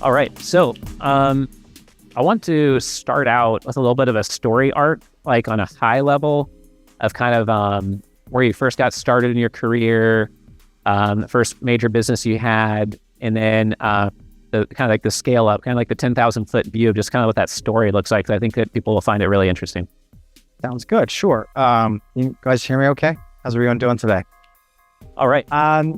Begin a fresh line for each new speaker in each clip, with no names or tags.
All right. So I want to start out with a little bit of a story arc, like on a high level of kind of where you first got started in your career, the first major business you had, and then the kind of like the scale up, kind of like the 10,000 foot view of just kind of what that story looks like. I think that people will find it really interesting.
Sounds good. Sure. You guys hear me okay? How's everyone doing today?
All right.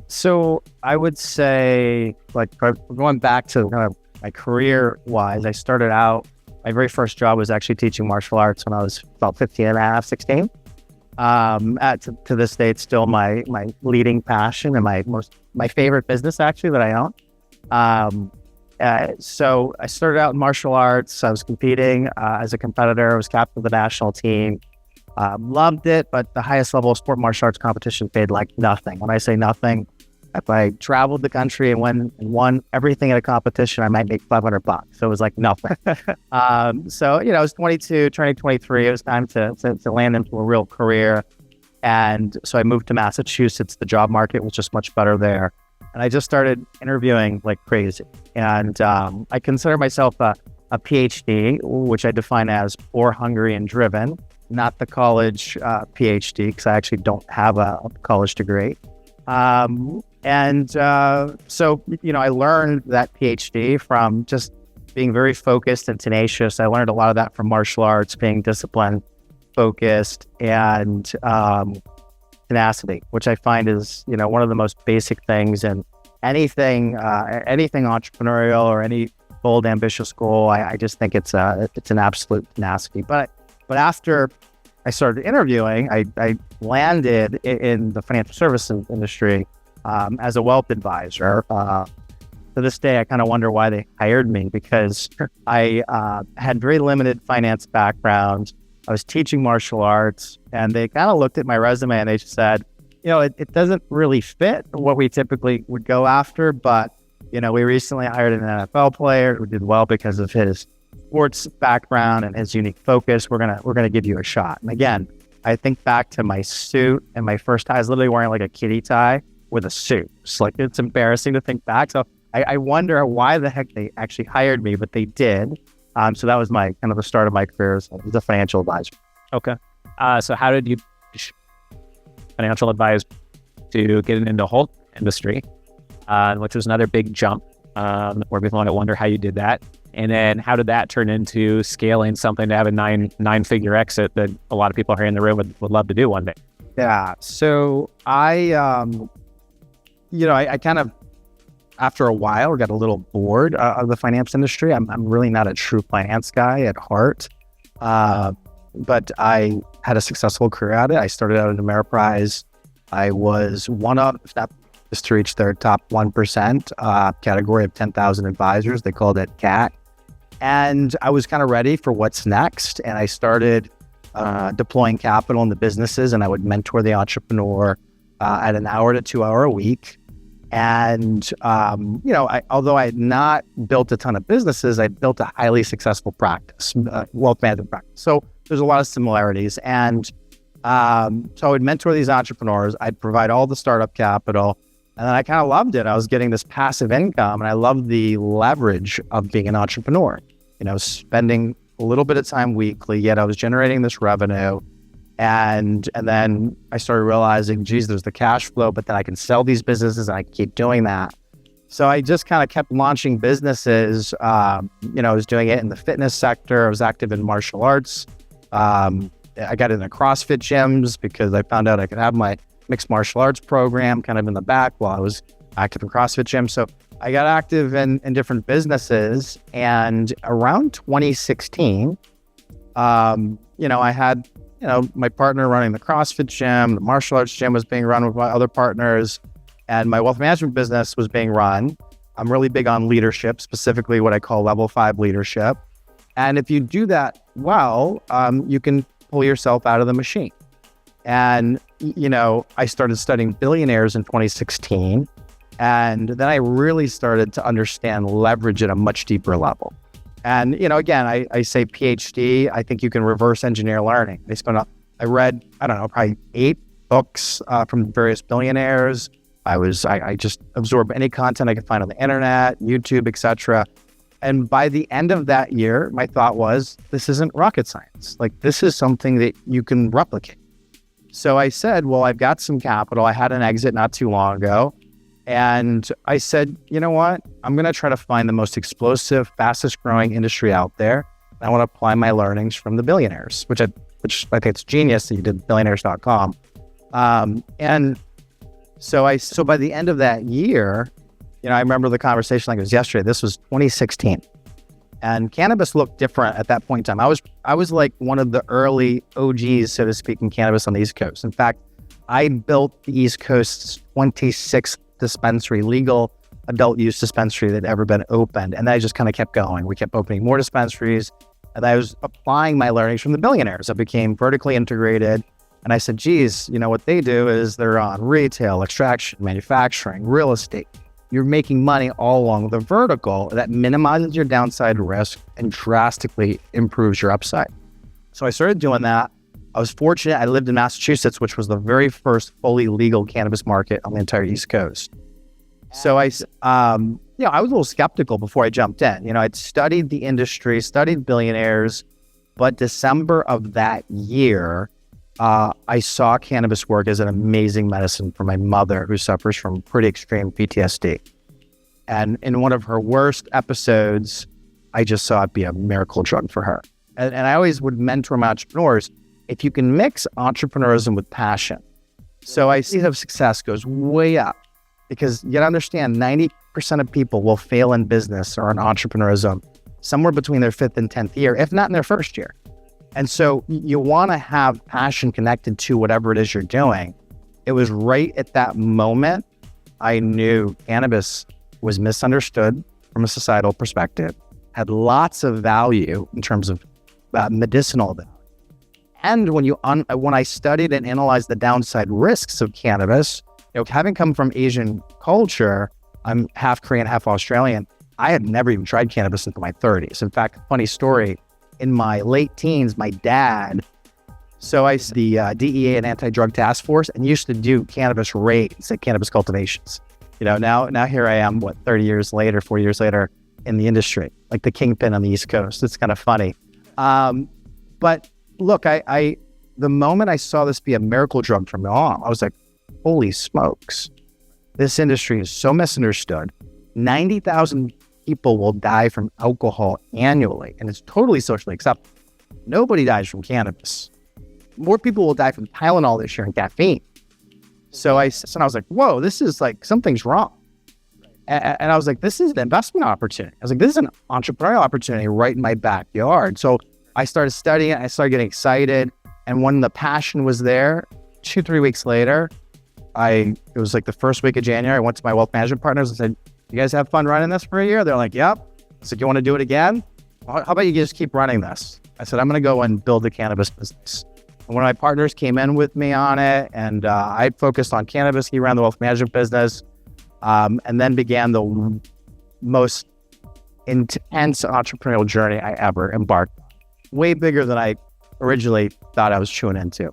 So I would say, like, going back to kind of my career wise, I started out, my very first job was actually teaching martial arts when I was about 15 and a half, 16. To this day, it's still my leading passion and my favorite business actually that I own. So I started out in martial arts. I was competing as a competitor. I was captain of the national team. Loved it, but the highest level of sport martial arts competition paid like nothing. When I say nothing, if I traveled the country and won everything at a competition, I might make $500. So it was like nothing. So, I was 22, turning 23. It was time to land into a real career. And so I moved to Massachusetts. The job market was just much better there. And I just started interviewing like crazy. And I consider myself a PhD, which I define as poor, hungry, and driven, not the college PhD, because I actually don't have a college degree. So, I learned that PhD from just being very focused and tenacious. I learned a lot of that from martial arts, being disciplined, focused, and tenacity, which I find is, one of the most basic things in anything entrepreneurial or any bold, ambitious goal. I just think it's an absolute tenacity. But after I started interviewing, I landed in the financial services industry as a wealth advisor. To this day, I kind of wonder why they hired me, because I had very limited finance background. I was teaching martial arts, and they kind of looked at my resume and they just said, it doesn't really fit what we typically would go after, but, we recently hired an NFL player who did well because of his sports background and his unique focus. We're gonna give you a shot. And again, I think back to my suit and my first tie. I was literally wearing like a kitty tie with a suit. It's embarrassing to think back. So I wonder why the heck they actually hired me, but they did. So that was my kind of the start of my career as a financial advisor.
Okay. So how did you financial advise to get into the whole industry, which was another big jump, where people might wonder how you did that. And then how did that turn into scaling something to have a nine-figure exit that a lot of people here in the room would love to do one day?
Yeah. So I kind of, after a while, got a little bored of the finance industry. I'm really not a true finance guy at heart, but I had a successful career at it. I started out at Ameriprise. I was one of, if not just to reach their top 1% category of 10,000 advisors. They called it CAT. And I was kind of ready for what's next. And I started deploying capital in the businesses, and I would mentor the entrepreneur at an hour to 2 hour a week. And, although I had not built a ton of businesses, I built a highly successful practice, wealth management practice. So there's a lot of similarities. And so I would mentor these entrepreneurs. I'd provide all the startup capital. And then I kind of loved it. I was getting this passive income, and I loved the leverage of being an entrepreneur, spending a little bit of time weekly, yet I was generating this revenue. And then I started realizing, geez, there's the cash flow, but then I can sell these businesses and I can keep doing that. So I just kind of kept launching businesses. I was doing it in the fitness sector. I was active in martial arts. I got into CrossFit gyms because I found out I could have my mixed martial arts program kind of in the back while I was active in CrossFit gyms. So I got active in different businesses. And around 2016, I had my partner running the CrossFit gym, the martial arts gym was being run with my other partners, and my wealth management business was being run. I'm really big on leadership, specifically what I call level 5 leadership. And if you do that well, you can pull yourself out of the machine. And, I started studying billionaires in 2016. And then I really started to understand leverage at a much deeper level. And, again, I say PhD, I think you can reverse engineer learning. I read, probably 8 books from various billionaires. I just absorbed any content I could find on the internet, YouTube, etc. And by the end of that year, my thought was, this isn't rocket science. Like, this is something that you can replicate. So I said, well, I've got some capital. I had an exit not too long ago. And I said, you know what? I'm going to try to find the most explosive, fastest growing industry out there. I want to apply my learnings from the billionaires, which I think it's genius that you did billionaires.com. And so by the end of that year, I remember the conversation like it was yesterday. This was 2016. And cannabis looked different at that point in time. I was like one of the early OGs, so to speak, in cannabis on the East Coast. In fact, I built the East Coast's 26th dispensary, legal adult use dispensary that had ever been opened. And I just kind of kept going. We kept opening more dispensaries. And I was applying my learnings from the billionaires. I became vertically integrated. And I said, geez, what they do is they're on retail, extraction, manufacturing, real estate. You're making money all along the vertical that minimizes your downside risk and drastically improves your upside. So I started doing that. I was fortunate. I lived in Massachusetts, which was the very first fully legal cannabis market on the entire East Coast. So I was a little skeptical before I jumped in. I'd studied the industry, studied billionaires, but December of that year, I saw cannabis work as an amazing medicine for my mother, who suffers from pretty extreme PTSD. And in one of her worst episodes, I just saw it be a miracle drug for her. And I always would mentor my entrepreneurs, if you can mix entrepreneurism with passion. So I see of success goes way up, because you gotta understand 90% of people will fail in business or in entrepreneurism somewhere between their 5th and 10th year, if not in their first year. And so you want to have passion connected to whatever it is you're doing. It was right at that moment I knew cannabis was misunderstood from a societal perspective, had lots of value in terms of medicinal value. And when I studied and analyzed the downside risks of cannabis, having come from Asian culture, I'm half Korean, half Australian. I had never even tried cannabis until my 30s. In fact, funny story. In my late teens, my dad, the DEA and anti-drug task force, and used to do cannabis raids at cannabis cultivations. Now here I am, 40 years later in the industry, like the kingpin on the East Coast. It's kind of funny. But look, the moment I saw this be a miracle drug for mom, I was like, holy smokes, this industry is so misunderstood. 90,000 people will die from alcohol annually, and it's totally socially acceptable. Nobody dies from cannabis. More people will die from Tylenol this year and caffeine. So I was like, whoa, this is like, something's wrong. And I was like, this is an investment opportunity. I was like, this is an entrepreneurial opportunity right in my backyard. So I started studying it. I started getting excited. And when the passion was there, 2-3 weeks later, it was like the first week of January, I went to my wealth management partners and said, you guys have fun running this for a year? They're like, yep. I said, you want to do it again? How about you just keep running this? I said, I'm going to go and build a cannabis business. And one of my partners came in with me on it, and I focused on cannabis. He ran the wealth management business, and then began the most intense entrepreneurial journey I ever embarked on. Way bigger than I originally thought I was chewing into.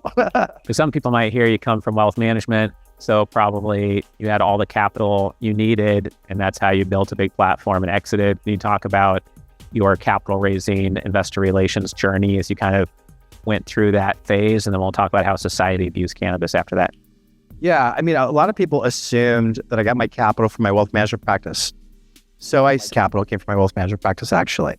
Some people might hear you come from wealth management, so probably you had all the capital you needed, and that's how you built a big platform and exited. Can you talk about your capital raising, investor relations journey as you kind of went through that phase, and then we'll talk about how society views cannabis after that.
Yeah, I mean, a lot of people assumed that I got my capital from my wealth management practice. So capital came from my wealth management practice, actually.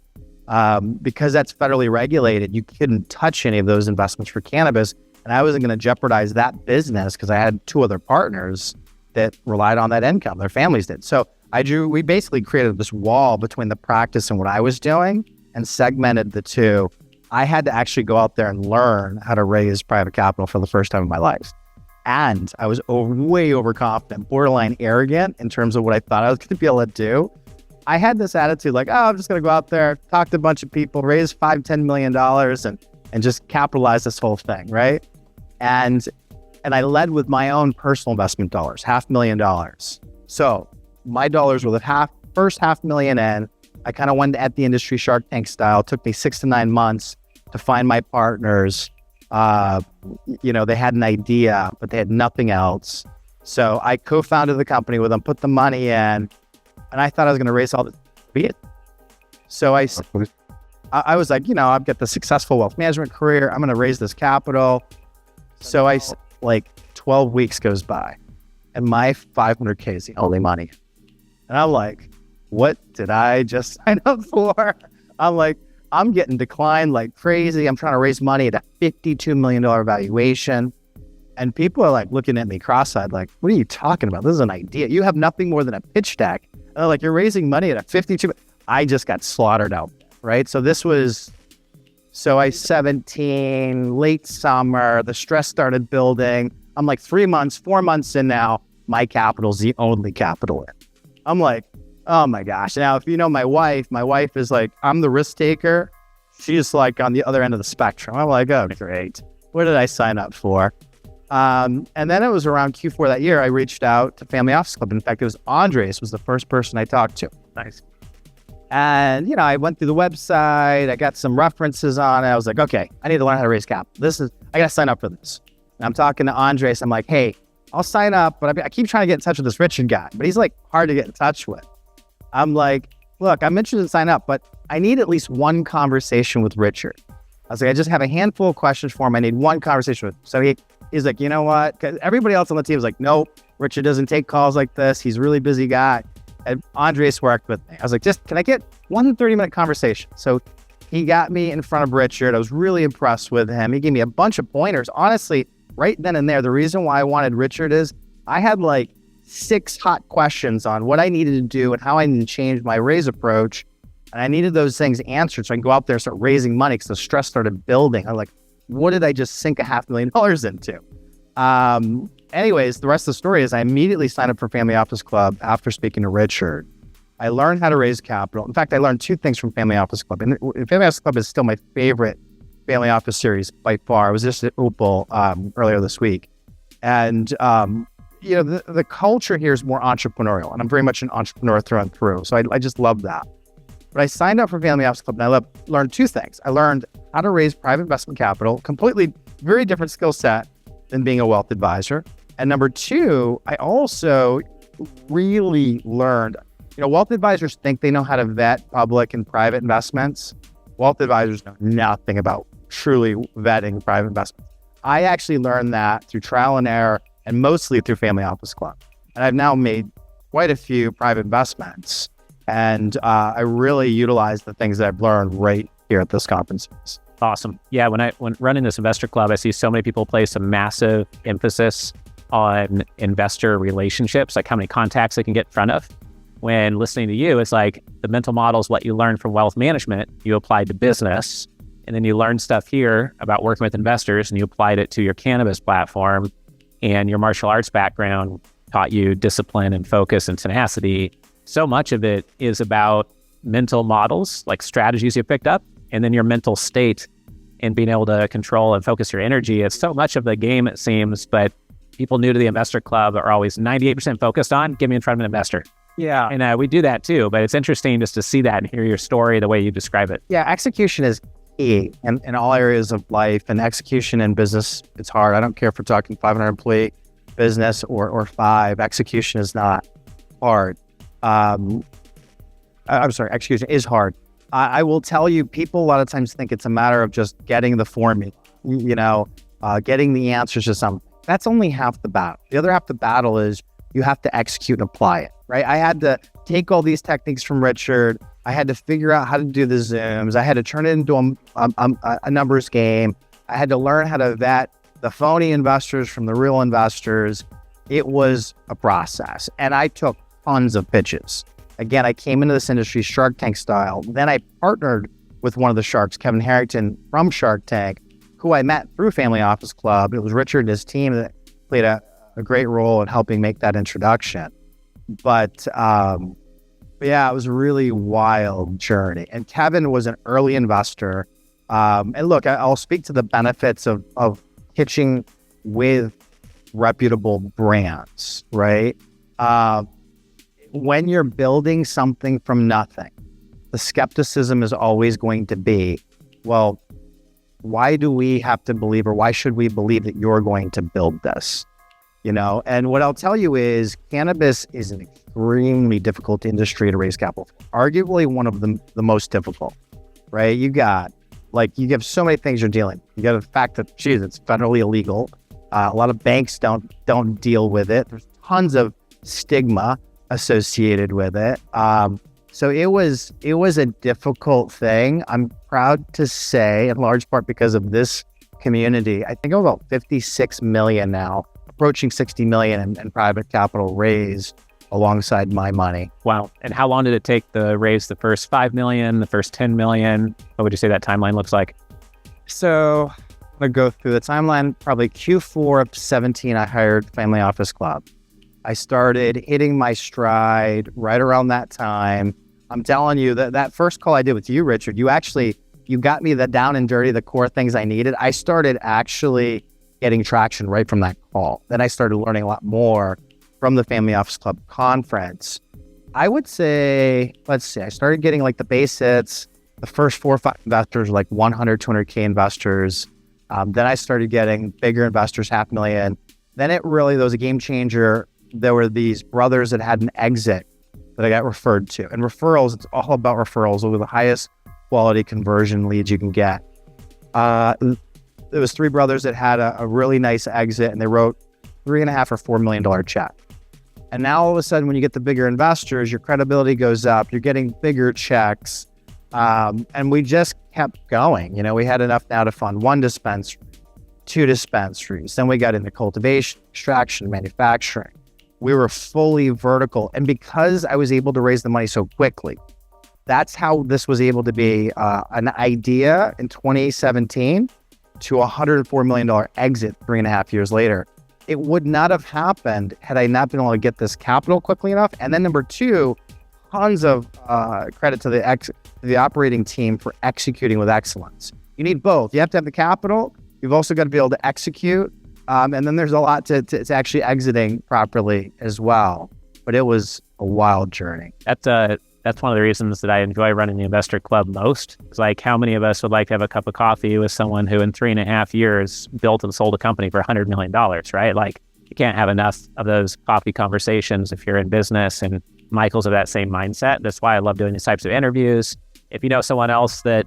Because that's federally regulated, you couldn't touch any of those investments for cannabis. And I wasn't going to jeopardize that business because I had 2 other partners that relied on that income. Their families did. So we basically created this wall between the practice and what I was doing and segmented the two. I had to actually go out there and learn how to raise private capital for the first time in my life. And I was way overconfident, borderline arrogant in terms of what I thought I was going to be able to do. I had this attitude like, oh, I'm just going to go out there, talk to a bunch of people, raise $5-10 million and just capitalize this whole thing, right? And I led with my own personal investment dollars, $500,000. So my dollars were the first $500,000 in. I kind of went at the industry Shark Tank style. It took me 6 to 9 months to find my partners. They had an idea, but they had nothing else. So I co-founded the company with them, put the money in, and I thought I was going to raise all this. So I was like, I've got the successful wealth management career. I'm going to raise this capital. So like 12 weeks goes by and my 500K is the only money. And I'm like, what did I just sign up for? I'm like, I'm getting declined like crazy. I'm trying to raise money at a $52 million valuation. And people are like looking at me cross-eyed, like, what are you talking about? This is an idea. You have nothing more than a pitch deck. And they're like, you're raising money at a 52. I just got slaughtered out, right? So I 17, late summer, the stress started building. I'm like 3 months, 4 months in now, my capital's the only capital in. I'm like, oh my gosh. Now, if you know my wife is like, I'm the risk taker. She's like on the other end of the spectrum. I'm like, oh, great. What did I sign up for? And then it was around Q4 that year, I reached out to Family Office Club. In fact, it was Andres was the first person I talked to.
Nice.
And, I went through the website. I got some references on it. I was like, okay, I need to learn how to raise capital. I got to sign up for this. And I'm talking to Andres. I'm like, hey, I'll sign up, but I keep trying to get in touch with this Richard guy, but he's like hard to get in touch with. I'm like, look, I'm interested in sign up, but I need at least one conversation with Richard. I was like, I just have a handful of questions for him. I need one conversation with him. So he's like, you know what? Because everybody else on the team was like, nope, Richard doesn't take calls like this. He's a really busy guy. And Andres worked with me. I was like, can I get 1 30-minute conversation? So he got me in front of Richard. I was really impressed with him. He gave me a bunch of pointers. Honestly, right then and there, the reason why I wanted Richard is I had like 6 hot questions on what I needed to do and how I needed to change my raise approach. And I needed those things answered so I can go out there and start raising money because the stress started building. I'm like, what did I just sink $500,000 into? Anyways, the rest of the story is I immediately signed up for Family Office Club after speaking to Richard. I learned how to raise capital. In fact, I learned 2 things from Family Office Club. And Family Office Club is still my favorite family office series by far. I was just at Opal earlier this week. And, the culture here is more entrepreneurial. And I'm very much an entrepreneur through and through. So I just love that. But I signed up for Family Office Club and I learned 2 things. I learned how to raise private investment capital, completely very different skill set than being a wealth advisor. And number 2, I also really learned, wealth advisors think they know how to vet public and private investments. Wealth advisors know nothing about truly vetting private investments. I actually learned that through trial and error and mostly through Family Office Club. And I've now made quite a few private investments. And I really utilize the things that I've learned right here at this conference.
Awesome. Yeah, when running this investor club, I see so many people place a massive emphasis on investor relationships, like how many contacts they can get in front of. When listening to you, it's like the mental model is what you learn from wealth management, you applied to business, and then you learn stuff here about working with investors and you applied it to your cannabis platform, and your martial arts background taught you discipline and focus and tenacity. So much of it is about mental models, like strategies you picked up, and then your mental state and being able to control and focus your energy. It's so much of the game, it seems, but people new to the investor club are always 98% focused on get me in front of an investor.
Yeah.
And we do that too, but it's interesting just to see that and hear your story, the way you describe it.
Yeah, execution is key in all areas of life, and execution in business, it's hard. I don't care if we're talking 500 employee business or 5, execution is not hard. Execution is hard. I will tell you, people a lot of times think it's a matter of just getting the formula, getting the answers to something. That's only half the battle. The other half of the battle is you have to execute and apply it, right? I had to take all these techniques from Richard. I had to figure out how to do the Zooms. I had to turn it into a numbers game. I had to learn how to vet the phony investors from the real investors. It was a process. And I took tons of pitches. Again, I came into this industry Shark Tank style. Then I partnered with one of the sharks, Kevin Harrington from Shark Tank, who I met through Family Office Club. It was Richard and his team that played a great role in helping make that introduction. But yeah, it was a really wild journey. And Kevin was an early investor. And look, I'll speak to the benefits of pitching with reputable brands, right? When you're building something from nothing, the skepticism is always going to be, well, why do we have to believe, or why should we believe that you're going to build this? And what I'll tell you is cannabis is an extremely difficult industry to raise capital for. Arguably one of the most difficult, right? You have so many things you're dealing. You got the fact that, it's federally illegal. A lot of banks don't deal with it. There's tons of stigma associated with it. So it was a difficult thing. I'm proud to say, in large part because of this community, I think I'm about 56 million now, approaching 60 million in private capital raised alongside my money.
Wow. And how long did it take to raise the first 5 million, the first 10 million? What would you say that timeline looks like?
So I'm going to go through the timeline. Probably Q4 of 17, I hired Family Office Club. I started hitting my stride right around that time. I'm telling you that first call I did with you, Richard, you got me the down and dirty, the core things I needed. I started actually getting traction right from that call. Then I started learning a lot more from the Family Office Club conference. I would say, I started getting like the base hits. The first 4 or 5 investors, like 100, 200K investors. Then I started getting bigger investors, $500,000. Then there was a game changer. There were these brothers that had an exit that I got referred to. And referrals, it's all about referrals. Those are the highest quality conversion leads you can get. There was 3 brothers that had a really nice exit, and they wrote $3.5 or $4 million check. And now all of a sudden, when you get the bigger investors, your credibility goes up. You're getting bigger checks. And we just kept going. We had enough now to fund 1 dispensary, 2 dispensaries. Then we got into cultivation, extraction, manufacturing. We were fully vertical. And because I was able to raise the money so quickly, that's how this was able to be an idea in 2017 to a $104 million exit 3.5 years later. It would not have happened had I not been able to get this capital quickly enough. And then number 2, tons of credit to the operating team for executing with excellence. You need both. You have to have the capital. You've also got to be able to execute. And then there's a lot to actually exiting properly as well. But it was a wild journey.
That's one of the reasons that I enjoy running the investor club most. It's like, how many of us would like to have a cup of coffee with someone who in 3.5 years built and sold a company for $100 million, right? Like, you can't have enough of those coffee conversations if you're in business, and Michael's of that same mindset. That's why I love doing these types of interviews. If you know someone else that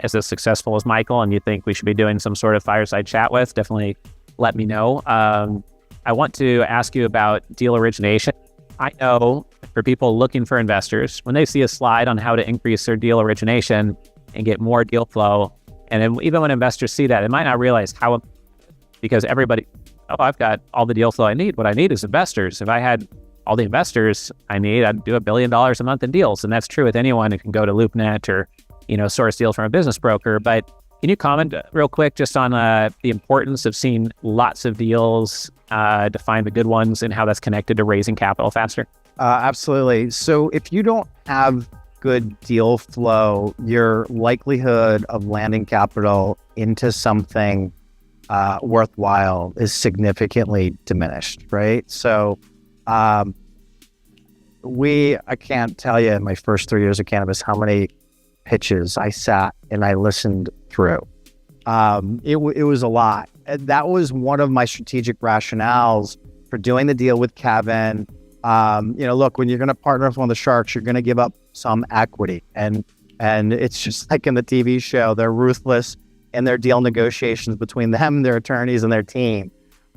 is as successful as Michael and you think we should be doing some sort of fireside chat with, definitely let me know. I want to ask you about deal origination. I know for people looking for investors, when they see a slide on how to increase their deal origination and get more deal flow, and then even when investors see that, they might not realize how, because everybody, I've got all the deal flow I need. What I need is investors. If I had all the investors I need, I'd do $1 billion a month in deals. And that's true with anyone who can go to LoopNet or, source deals from a business broker. But can you comment real quick just on the importance of seeing lots of deals to find the good ones and how that's connected to raising capital faster?
Absolutely. So if you don't have good deal flow, your likelihood of landing capital into something worthwhile is significantly diminished, right? So I can't tell you in my first 3 years of cannabis how many pitches I sat and I listened through. It was a lot. That was one of my strategic rationales for doing the deal with Kevin. Look, when you're going to partner with one of the sharks, you're going to give up some equity, and it's just like in the TV show, they're ruthless in their deal negotiations between them, their attorneys, and their team.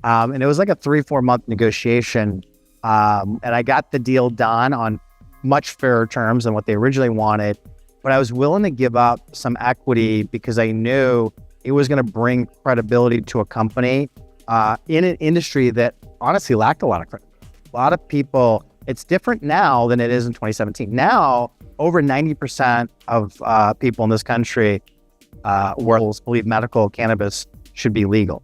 And it was like a 3-4 month negotiation. And I got the deal done on much fairer terms than what they originally wanted. But I was willing to give up some equity because I knew it was going to bring credibility to a company in an industry that honestly lacked a lot of credibility. A lot of people, it's different now than it is in 2017. Now, over 90% of people in this country believe medical cannabis should be legal.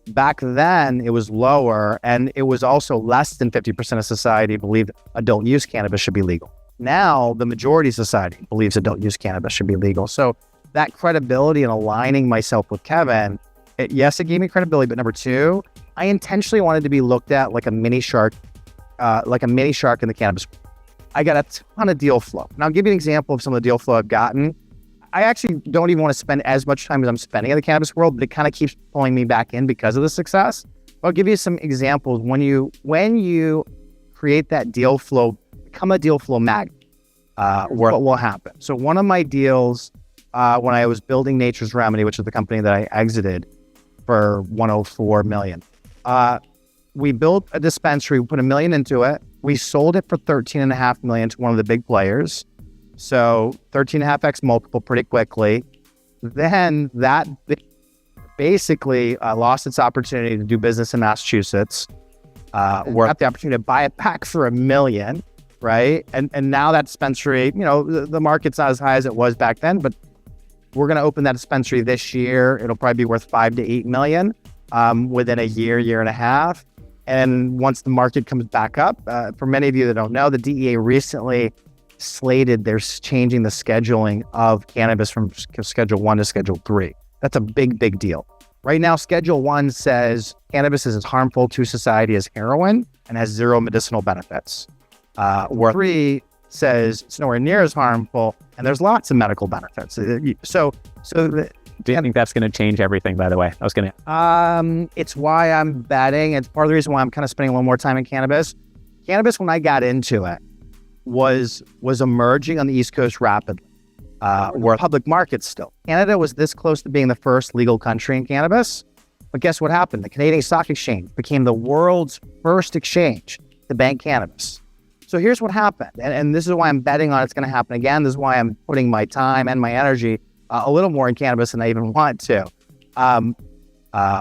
Back then, it was lower, and it was also less than 50% of society believed adult use cannabis should be legal. Now, the majority of society believes adult use cannabis should be legal. So that credibility and aligning myself with Kevin, it gave me credibility, but number 2, I intentionally wanted to be looked at like a mini shark in the cannabis. I got a ton of deal flow. And I'll give you an example of some of the deal flow I've gotten. I actually don't even want to spend as much time as I'm spending in the cannabis world, but it kind of keeps pulling me back in because of the success. I'll give you some examples. When you create that deal flow, become a deal flow magnet, what will happen? So one of my deals, when I was building Nature's Remedy, which is the company that I exited for 104 million, we built a dispensary, we put $1 million into it. We sold it for 13.5 million to one of the big players. So 13.5x multiple pretty quickly. Then that basically lost its opportunity to do business in Massachusetts. We're at the opportunity to buy it back for $1 million, right? And now that dispensary, the market's not as high as it was back then, but we're going to open that dispensary this year. It'll probably be worth 5 to 8 million within a year and a half. And once the market comes back up, for many of you that don't know, the DEA recently slated they're changing the scheduling of cannabis from Schedule 1 to Schedule 3. That's a big deal. Right now, Schedule 1 says cannabis is as harmful to society as heroin and has zero medicinal benefits. Where 3 says it's nowhere near as harmful and there's lots of medical benefits.
Do you think that's going to change everything, by the way?
It's why I'm betting. It's part of the reason why I'm kind of spending a little more time in cannabis. Cannabis, when I got into it, was emerging on the East Coast rapidly. Were public markets still. Canada was this close to being the first legal country in cannabis. But guess what happened? The Canadian Stock Exchange became the world's first exchange to bank cannabis. So here's what happened. And this is why I'm betting on it's going to happen again. This is why I'm putting my time and my energy a little more in cannabis than I even want to. The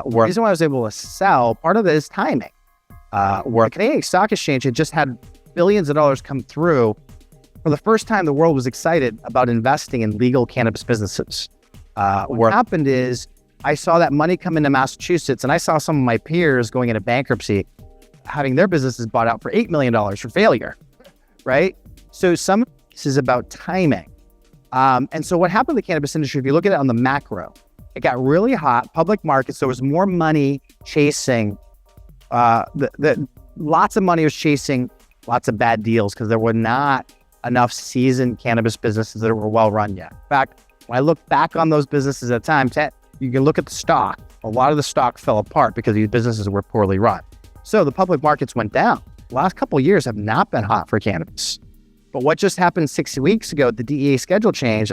reason why I was able to sell, part of it is timing. Where the Canadian Stock Exchange had just had billions of dollars come through. For the first time, the world was excited about investing in legal cannabis businesses. What happened is I saw that money come into Massachusetts, and I saw some of my peers going into bankruptcy, having their businesses bought out for $8 million for failure, right? So some of this is about timing. And so what happened in the cannabis industry, if you look at it on the macro, it got really hot, public markets, there was more money chasing, lots of money was chasing lots of bad deals because there were not enough seasoned cannabis businesses that were well run yet. In fact, when I look back on those businesses at the time, you can look at the stock. A lot of the stock fell apart because these businesses were poorly run. So the public markets went down. The last couple of years have not been hot for cannabis. But what just happened 6 weeks ago, the DEA schedule change,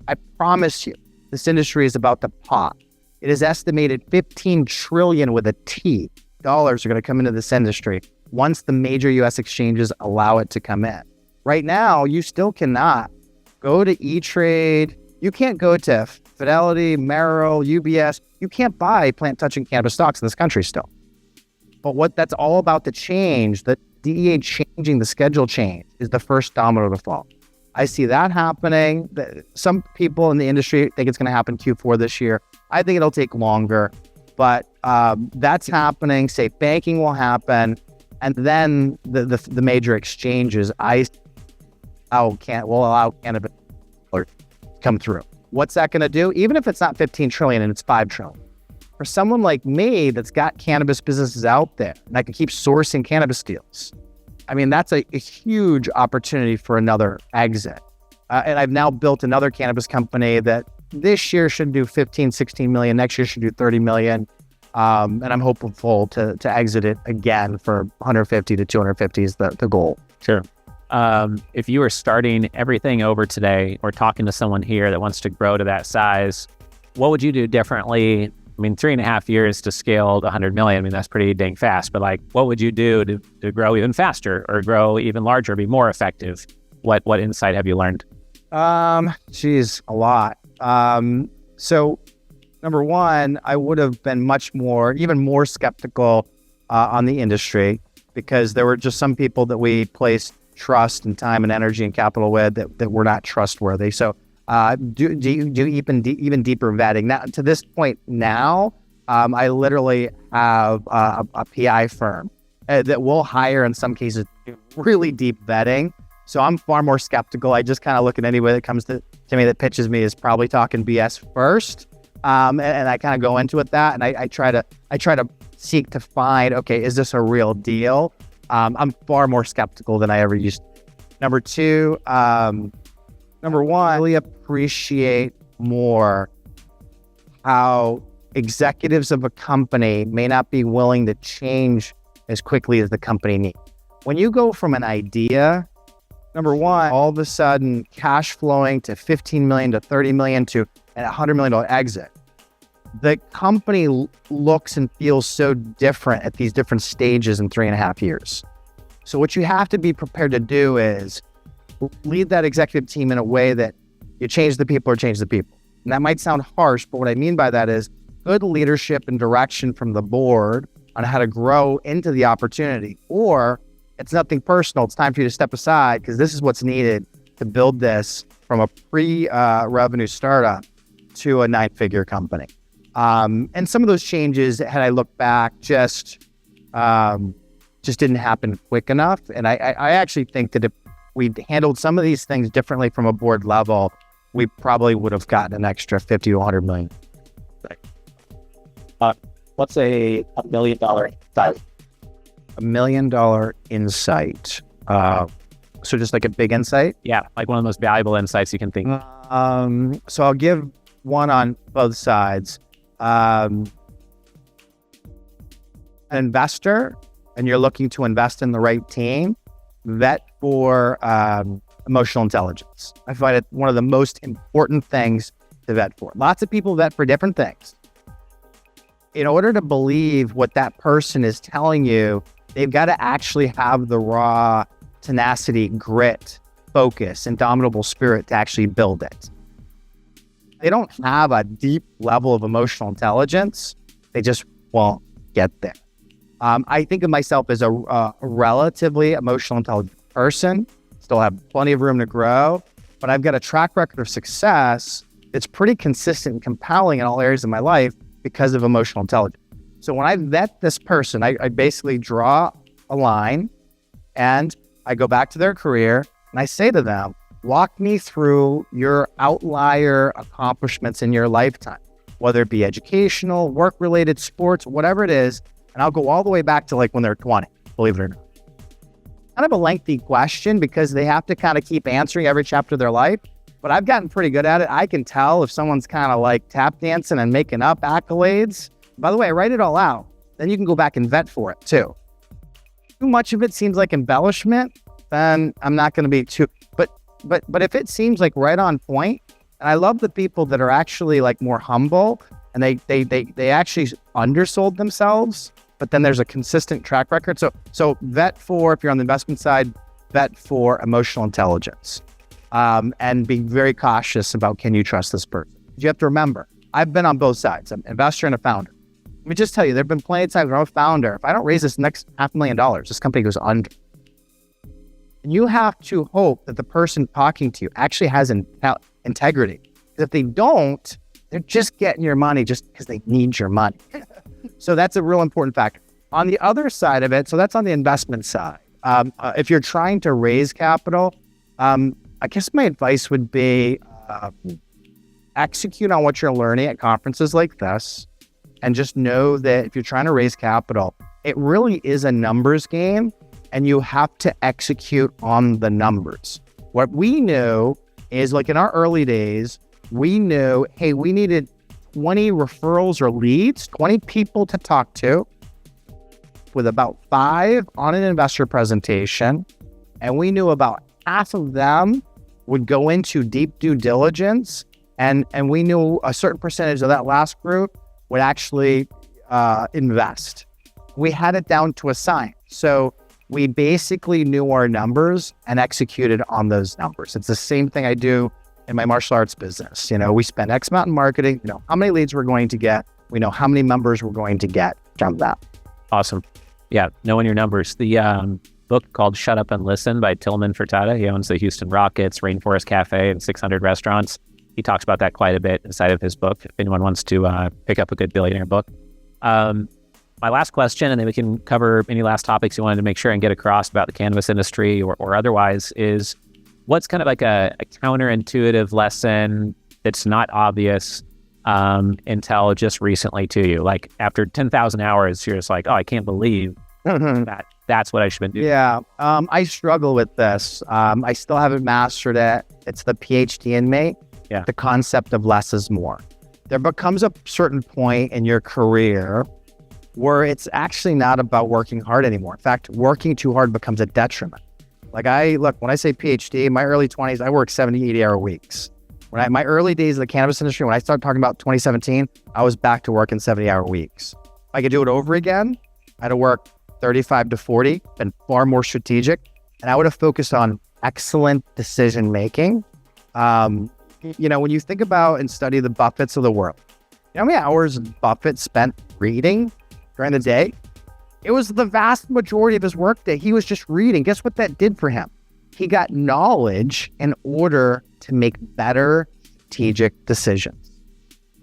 I promise you, this industry is about to pop. It is estimated 15 trillion with a T dollars are going to come into this industry once the major US exchanges allow it to come in. Right now, you still cannot go to E-Trade. You can't go to Fidelity, Merrill, UBS. You can't buy plant-touching cannabis stocks in this country still. But what that's all about to change, the DEA changing the schedule change, is the first domino to fall. I see that happening. Some people in the industry think it's going to happen Q4 this year. I think it'll take longer, but that's happening. Safe banking will happen. And then the major exchanges, will allow cannabis to come through. What's that going to do? Even if it's not 15 trillion and it's 5 trillion. For someone like me that's got cannabis businesses out there and I can keep sourcing cannabis deals, I mean, that's a huge opportunity for another exit. And I've now built another cannabis company that this year should do 15, 16 million. Next year should do 30 million. And I'm hopeful to exit it again for 150 to 250 is the goal.
Sure. If you were starting everything over today or talking to someone here that wants to grow to that size, what would you do differently? I mean, 3.5 years to scale to 100 million. I mean, that's pretty dang fast, but what would you do to grow even faster or grow even larger, be more effective? What insight have you learned?
A lot. So number one, I would have been even more skeptical on the industry because there were just some people that we placed trust and time and energy and capital with that were not trustworthy. So do even deeper vetting. Now, to this point now, I literally have a PI firm that will hire in some cases really deep vetting. So I'm far more skeptical. I just kind of look at anybody that comes to me that pitches me is probably talking BS first. And I kind of go into it that, and I try to seek to find, okay, is this a real deal? I'm far more skeptical than I ever used to. Number one, I really appreciate more how executives of a company may not be willing to change as quickly as the company needs. When you go from an idea, number one, all of a sudden cash flowing to 15 million to 30 million to a $100 million exit, the company looks and feels so different at these different stages in 3.5 years. So what you have to be prepared to do is lead that executive team in a way that you change the people or change the people. And that might sound harsh, but what I mean by that is good leadership and direction from the board on how to grow into the opportunity. Or it's nothing personal. It's time for you to step aside because this is what's needed to build this from a pre-revenue startup to a 9-figure company. And some of those changes, had I looked back, just didn't happen quick enough. And I actually think that if we'd handled some of these things differently from a board level, we probably would have gotten an extra 50 to 100 million.
What's a $1 million insight?
$1 million insight. So just like a big insight?
Yeah, like one of the most valuable insights you can think.
So I'll give one on both sides. An investor, and you're looking to invest in the right team, vet for emotional intelligence. I find it one of the most important things to vet for. Lots of people vet for different things. In order to believe what that person is telling you, they've got to actually have the raw tenacity, grit, focus, indomitable spirit to actually build it. They don't have a deep level of emotional intelligence. They just won't get there. I think of myself as a relatively emotional intelligent person, still have plenty of room to grow, but I've got a track record of success that's pretty consistent and compelling in all areas of my life because of emotional intelligence. So when I vet this person, I basically draw a line and I go back to their career and I say to them, walk me through your outlier accomplishments in your lifetime, whether it be educational, work-related, sports, whatever it is. And I'll go all the way back to like when they're 20, believe it or not. Kind of a lengthy question because they have to kind of keep answering every chapter of their life, but I've gotten pretty good at it. I can tell if someone's kind of like tap dancing and making up accolades. By the way, I write it all out. Then you can go back and vet for it too. Too much of it seems like embellishment, then I'm not going to be too, but if it seems like right on point, and I love the people that are actually like more humble and they actually undersold themselves, but then there's a consistent track record. So vet for, if you're on the investment side, vet for emotional intelligence, and be very cautious about, can you trust this person? You have to remember, I've been on both sides. I'm an investor and a founder. Let me just tell you, there've been plenty of times where I'm a founder. If I don't raise this next $500,000, this company goes under. And you have to hope that the person talking to you actually has integrity. Because if they don't, they're just getting your money just because they need your money. So that's a real important factor. On the other side of it, so that's on the investment side. If you're trying to raise capital, I guess my advice would be execute on what you're learning at conferences like this. And just know that if you're trying to raise capital, it really is a numbers game. And you have to execute on the numbers. What we knew is, like in our early days, we knew, hey, we needed 20 referrals or leads, 20 people to talk to, with about 5 on an investor presentation. And we knew about half of them would go into deep due diligence. And we knew a certain percentage of that last group would actually invest. We had it down to a science. So we basically knew our numbers and executed on those numbers. It's the same thing I do in my martial arts business. You know, we spend X amount in marketing, you know how many leads we're going to get. We know how many members we're going to get from that.
Awesome. Yeah, knowing your numbers. The book called Shut Up and Listen by Tillman Fertitta. He owns the Houston Rockets, Rainforest Cafe, and 600 restaurants. He talks about that quite a bit inside of his book, if anyone wants to pick up a good billionaire book. My last question, and then we can cover any last topics you wanted to make sure and get across about the cannabis industry or otherwise, is what's kind of like a counterintuitive lesson that's not obvious until just recently to you? Like after 10,000 hours, you're just like, oh, I can't believe that's what I should have been doing.
Yeah, I struggle with this. I still haven't mastered it. It's the PhD in me.
Yeah.
The concept of less is more. there becomes a certain point in your career where it's actually not about working hard anymore. In fact, working too hard becomes a detriment. Like when I say PhD, in my early 20s, I worked 70, 80-hour weeks. My early days of the cannabis industry, when I started talking about 2017, I was back to working 70-hour weeks. If I could do it over again, I'd have worked 35 to 40, been far more strategic, and I would have focused on excellent decision-making. When you think about and study the Buffetts of the world, you know how many hours Buffett spent reading during the day? It was the vast majority of his workday. He was just reading. Guess what that did for him? He got knowledge in order to make better strategic decisions.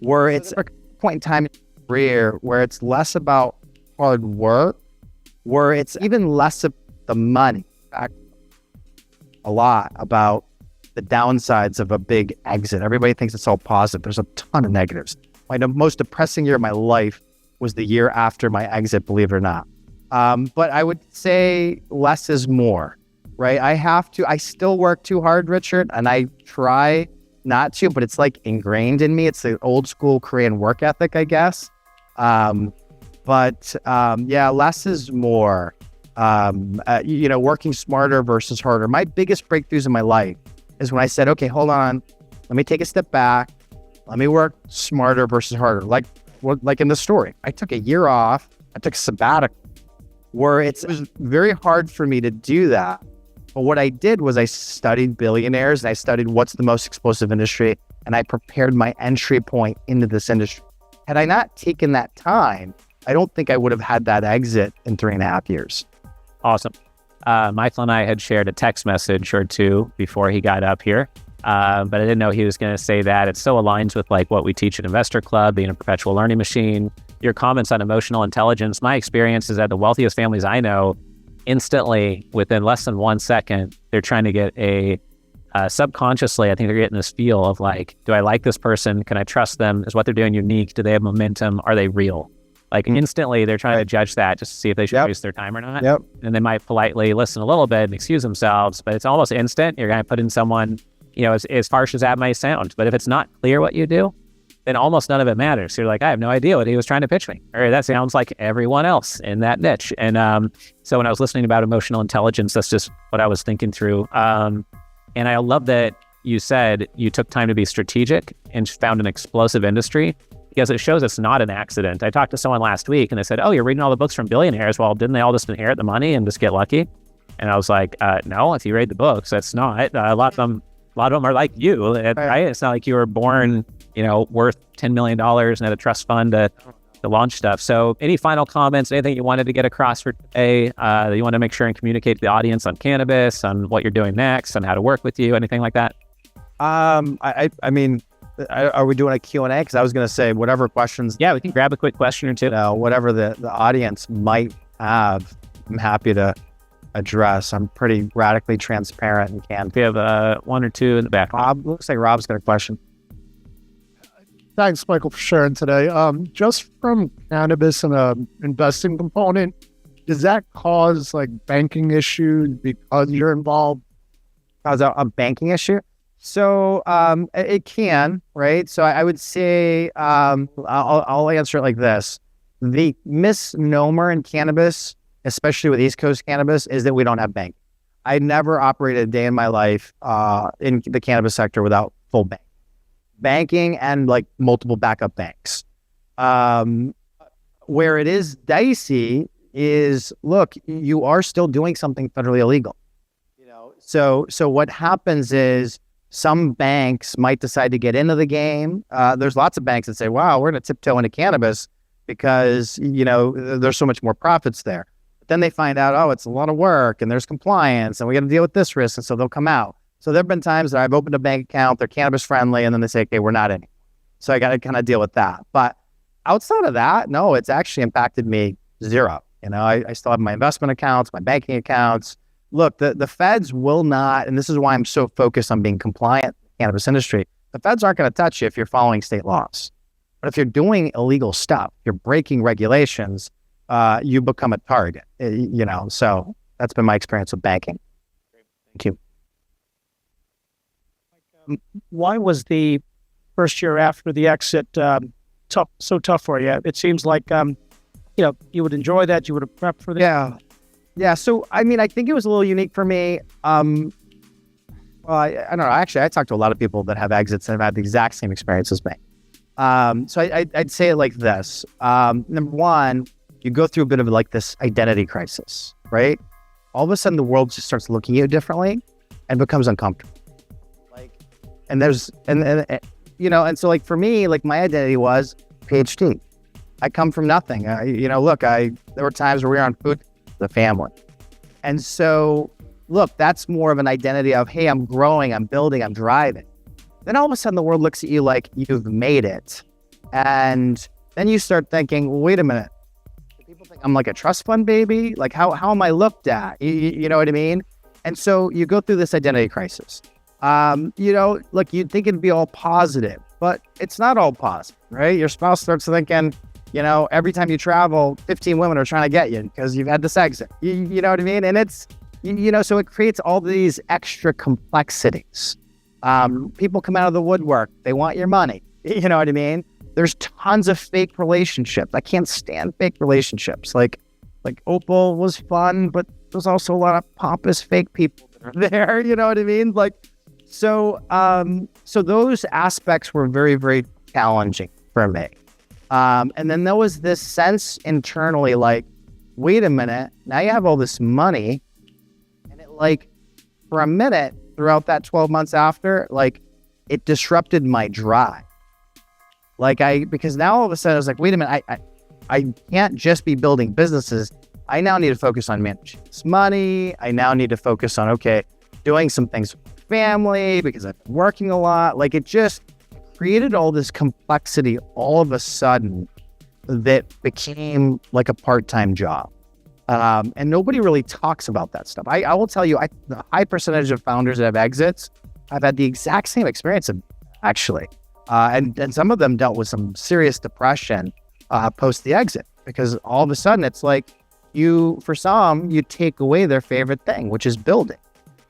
Where it's a point in time in your career where it's less about hard work, where it's even less of the money. In fact, a lot about the downsides of a big exit. Everybody thinks it's all positive. There's a ton of negatives. My most depressing year of my life was the year after my exit, believe it or not. But I would say less is more, right? I still work too hard, Richard, and I try not to, but it's like ingrained in me. It's the old school Korean work ethic, I guess. Less is more. Working smarter versus harder. My biggest breakthroughs in my life is when I said, okay, hold on, let me take a step back. Let me work smarter versus harder. Like in the story, I took a year off. I took a sabbatical where it was very hard for me to do that. But what I did was I studied billionaires and I studied what's the most explosive industry, and I prepared my entry point into this industry. Had I not taken that time, I don't think I would have had that exit in 3.5 years.
Awesome. Michael and I had shared a text message or two before he got up here, but I didn't know he was going to say that. It so aligns with like what we teach at Investor Club, being a perpetual learning machine. Your comments on emotional intelligence. My experience is that the wealthiest families I know, instantly, within less than 1 second, they're trying to get subconsciously, I think they're getting this feel of like, do I like this person? Can I trust them? Is what they're doing unique? Do they have momentum? Are they real? Like instantly, they're trying to judge that just to see if they should waste their time or not.
Yep.
And they might politely listen a little bit and excuse themselves, but it's almost instant. You're going to put in someone, as harsh as that might sound. But if it's not clear what you do, then almost none of it matters. So you're like, I have no idea what he was trying to pitch me. Or that sounds like everyone else in that niche. And so when I was listening about emotional intelligence, that's just what I was thinking through. And I love that you said you took time to be strategic and found an explosive industry, because it shows it's not an accident. I talked to someone last week and they said, oh, you're reading all the books from billionaires. Well, didn't they all just inherit the money and just get lucky? And I was like, no, if you read the books, that's not. A lot of them are like you, right? It's not like you were born, worth $10 million and had a trust fund to launch stuff. So any final comments, anything you wanted to get across for today that you want to make sure and communicate to the audience on cannabis, on what you're doing next, on how to work with you, anything like that?
Are we doing a Q&A? Because I was going to say whatever questions.
Yeah, we can grab a quick question or two.
Whatever the audience might have, I'm happy to address. I'm pretty radically transparent and can.
We have one or two in the back.
Looks like Rob's got a question.
Thanks, Michael, for sharing today. Just from cannabis and a investing component, does that cause like banking issues because you're involved?
Cause a banking issue? So it can, right? So I would say I'll answer it like this. The misnomer in cannabis, especially with East Coast cannabis, is that we don't have banking. I never operated a day in my life in the cannabis sector without full banking and like multiple backup banks. Where it is dicey is, look, you are still doing something federally illegal. So what happens is some banks might decide to get into the game. There's lots of banks that say, wow, we're going to tiptoe into cannabis because, there's so much more profits there. But then they find out, oh, it's a lot of work and there's compliance and we got to deal with this risk. And so they'll come out. So there have been times that I've opened a bank account, they're cannabis friendly, and then they say, okay, we're not in. So I got to kind of deal with that. But outside of that, no, it's actually impacted me zero. I still have my investment accounts, my banking accounts. Look, the feds will not, and this is why I'm so focused on being compliant in the cannabis industry. The feds aren't going to touch you if you're following state laws. But if you're doing illegal stuff, you're breaking regulations, you become a target, So that's been my experience with banking. Thank you.
Why was the first year after the exit tough for you? It seems like you would enjoy that. You would have prepped for that.
Yeah. So I mean, I think it was a little unique for me. Well, I don't know. Actually, I talked to a lot of people that have exits and have had the exact same experience as me. So I'd say it like this. Number one, you go through a bit of like this identity crisis, right? All of a sudden, the world just starts looking at you differently and becomes uncomfortable. And so like for me, like my identity was PhD. I come from nothing. There were times where we were on food, the family. And so, look, that's more of an identity of, hey, I'm growing, I'm building, I'm driving. Then all of a sudden the world looks at you like you've made it. And then you start thinking, well, wait a minute. Do people think I'm like a trust fund baby? Like how am I looked at? You know what I mean? And so you go through this identity crisis. Look, you'd think it'd be all positive, but it's not all positive, right? Your spouse starts thinking, every time you travel, 15 women are trying to get you because you've had this exit. You know what I mean? And it's, so it creates all these extra complexities. People come out of the woodwork. They want your money. You know what I mean? There's tons of fake relationships. I can't stand fake relationships. Like Opal was fun, but there's also a lot of pompous fake people that are there. You know what I mean? So those aspects were very, very challenging for me. And then there was this sense internally, like, wait a minute, now you have all this money. And it for a minute throughout that 12 months after, it disrupted my drive. Because now all of a sudden I was like, wait a minute, I can't just be building businesses. I now need to focus on managing this money. I now need to focus on, doing some things with my family because I've been working a lot. It just created all this complexity all of a sudden that became like a part-time job. And nobody really talks about that stuff. I will tell you, the high percentage of founders that have exits, I've had the exact same experience actually. And some of them dealt with some serious depression post the exit, because all of a sudden it's like for some, you take away their favorite thing, which is building,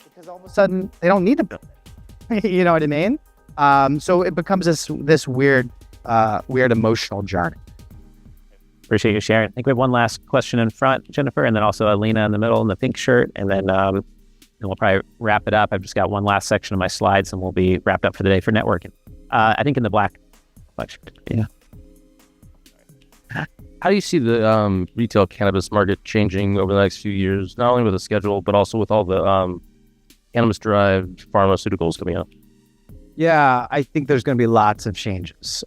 because all of a sudden they don't need to build it. You know what I mean? So it becomes this weird emotional journey.
Appreciate you sharing. I think we have one last question in front, Jennifer, and then also Alina in the middle in the pink shirt, and then we'll probably wrap it up. I've just got one last section of my slides, and we'll be wrapped up for the day for networking. I think in the black section. Yeah.
How do you see the retail cannabis market changing over the next few years, not only with the schedule, but also with all the cannabis-derived pharmaceuticals coming out?
Yeah, I think there's going to be lots of changes.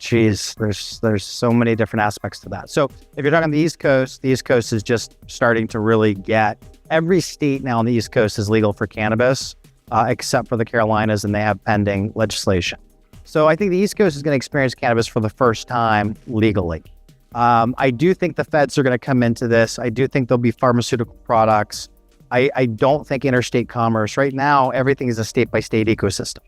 There's so many different aspects to that. So if you're talking on the East Coast is just starting to really get, every state now on the East Coast is legal for cannabis, except for the Carolinas, and they have pending legislation. So I think the East Coast is going to experience cannabis for the first time legally. I do think the feds are going to come into this. I do think there'll be pharmaceutical products. I don't think interstate commerce. Right now, everything is a state-by-state ecosystem,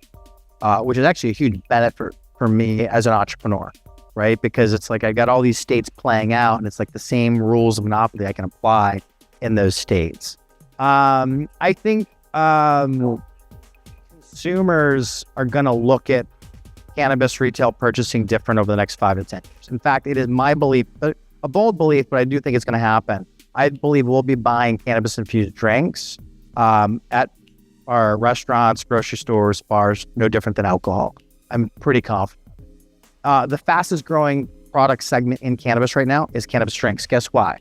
which is actually a huge benefit for me as an entrepreneur, right? Because it's like I got all these states playing out, and it's like the same rules of monopoly I can apply in those states. I think consumers are going to look at cannabis retail purchasing different over the next 5 to 10 years. In fact, it is my belief, a bold belief, but I do think it's going to happen. I believe we'll be buying cannabis-infused drinks at our restaurants, grocery stores, bars, no different than alcohol. I'm pretty confident. The fastest growing product segment in cannabis right now is cannabis drinks. Guess why?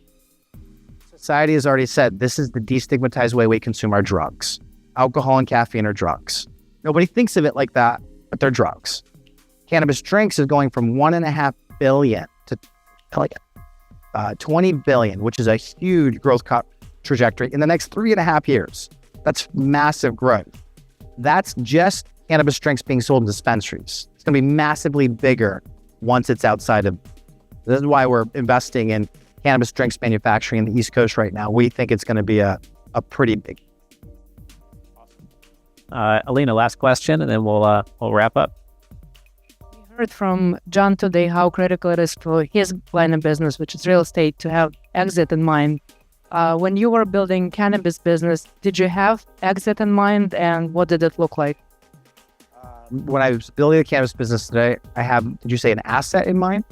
Society has already said this is the destigmatized way we consume our drugs. Alcohol and caffeine are drugs. Nobody thinks of it like that, but they're drugs. Cannabis drinks is going from 1.5 billion to 20 billion, which is a huge growth trajectory in the next 3.5 years. That's massive growth. That's just cannabis drinks being sold in dispensaries. It's going to be massively bigger once it's outside of. This is why we're investing in cannabis drinks manufacturing in the East Coast right now. We think it's going to be a pretty big.
Alina, last question, and then we'll wrap up.
We heard from John today how critical it is for his line of business, which is real estate, to have exit in mind. When you were building cannabis business, did you have exit in mind, and what did it look like?
when I was building the cannabis business today, I have, did you say an asset in mind?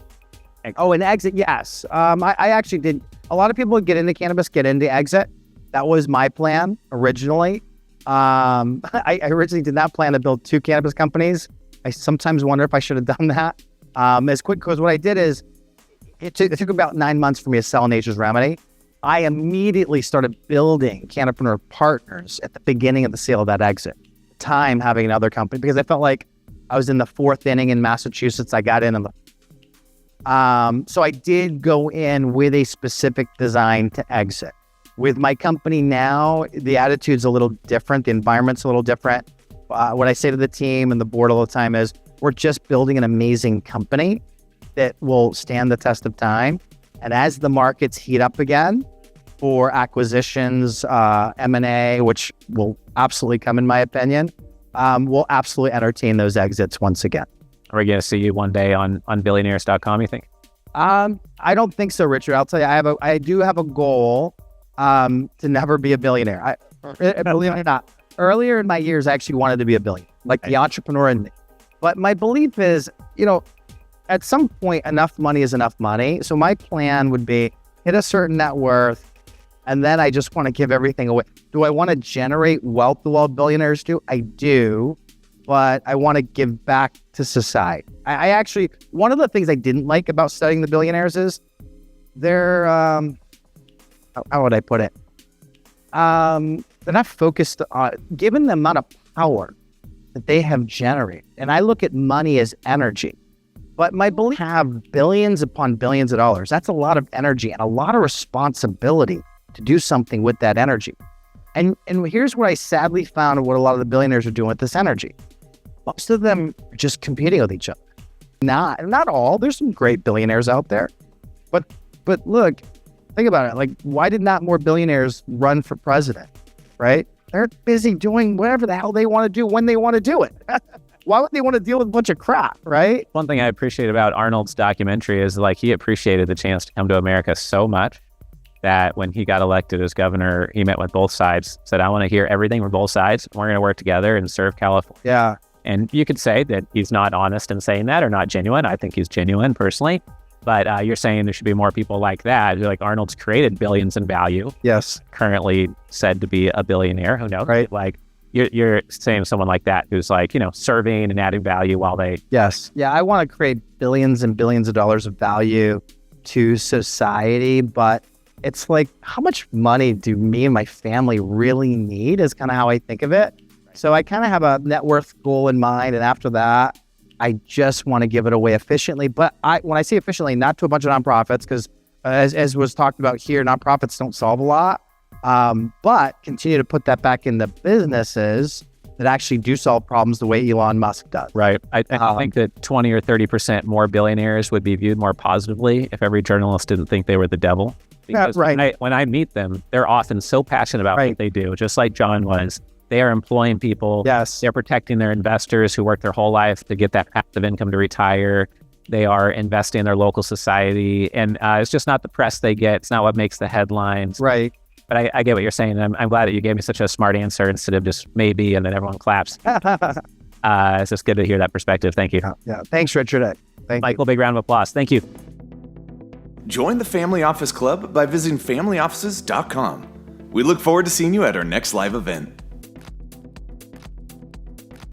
Oh, an exit. Yes. I actually did. A lot of people get into cannabis, get into exit. That was my plan originally. I originally did not plan to build 2 cannabis companies. I sometimes wonder if I should have done that as quick, because what I did is it took about 9 months for me to sell Nature's Remedy. I immediately started building Cannapreneur partners at the beginning of the sale of that exit. Time having another company, because I felt like I was in the 4th inning in Massachusetts. I got in the so I did go in with a specific design to exit. With my company now, the attitude's a little different. The environment's a little different. What I say to the team and the board all the time is, we're just building an amazing company that will stand the test of time. And as the markets heat up again for acquisitions, M&A, which will absolutely come in my opinion, we'll absolutely entertain those exits once again.
Are we going to see you one day on billionaires.com, you think?
I don't think so, Richard. I'll tell you, I do have a goal to never be a billionaire. Believe it or not, earlier in my years, I actually wanted to be a billionaire, like the entrepreneur in me. But my belief is, at some point, enough money is enough money. So my plan would be hit a certain net worth, and then I just want to give everything away. Do I want to generate wealth the way billionaires do? I do, but I want to give back to society. I actually, one of the things I didn't like about studying the billionaires is they're, how would I put it? They're not focused on, given the amount of power that they have generated. And I look at money as energy. But my belief have billions upon billions of dollars. That's a lot of energy and a lot of responsibility to do something with that energy. And here's what I sadly found what a lot of the billionaires are doing with this energy. Most of them are just competing with each other. Not all. There's some great billionaires out there. But look, think about it. Like, why did not more billionaires run for president, right? They're busy doing whatever the hell they want to do when they want to do it. Why would they want to deal with a bunch of crap, right?
One thing I appreciate about Arnold's documentary is like he appreciated the chance to come to America so much that when he got elected as governor, he met with both sides, said, I want to hear everything from both sides. We're going to work together and serve California.
Yeah.
And you could say that he's not honest in saying that or not genuine. I think he's genuine personally. But you're saying there should be more people like that. Like Arnold's created billions in value.
Yes.
Currently said to be a billionaire. Who knows?
Right.
Like you're saying someone like that who's like, serving and adding value while they...
Yes. Yeah, I want to create billions and billions of dollars of value to society. But it's like, how much money do me and my family really need is kind of how I think of it. So I kind of have a net worth goal in mind. And after that, I just want to give it away efficiently. But when I say efficiently, not to a bunch of nonprofits, because as was talked about here, nonprofits don't solve a lot, but continue to put that back into businesses that actually do solve problems the way Elon Musk does.
Right. I think that 20 or 30% more billionaires would be viewed more positively if every journalist didn't think they were the devil. Because when I meet them, they're often so passionate about what they do, just like John was. They are employing people.
Yes.
They're protecting their investors who work their whole life to get that passive income to retire. They are investing in their local society. And it's just not the press they get. It's not what makes the headlines.
Right.
But I get what you're saying. I'm glad that you gave me such a smart answer instead of just maybe and then everyone claps. It's just good to hear that perspective. Thank you.
Yeah. Thanks, Richard.
Michael, big round of applause. Thank you.
Join the Family Office Club by visiting familyoffices.com. We look forward to seeing you at our next live event.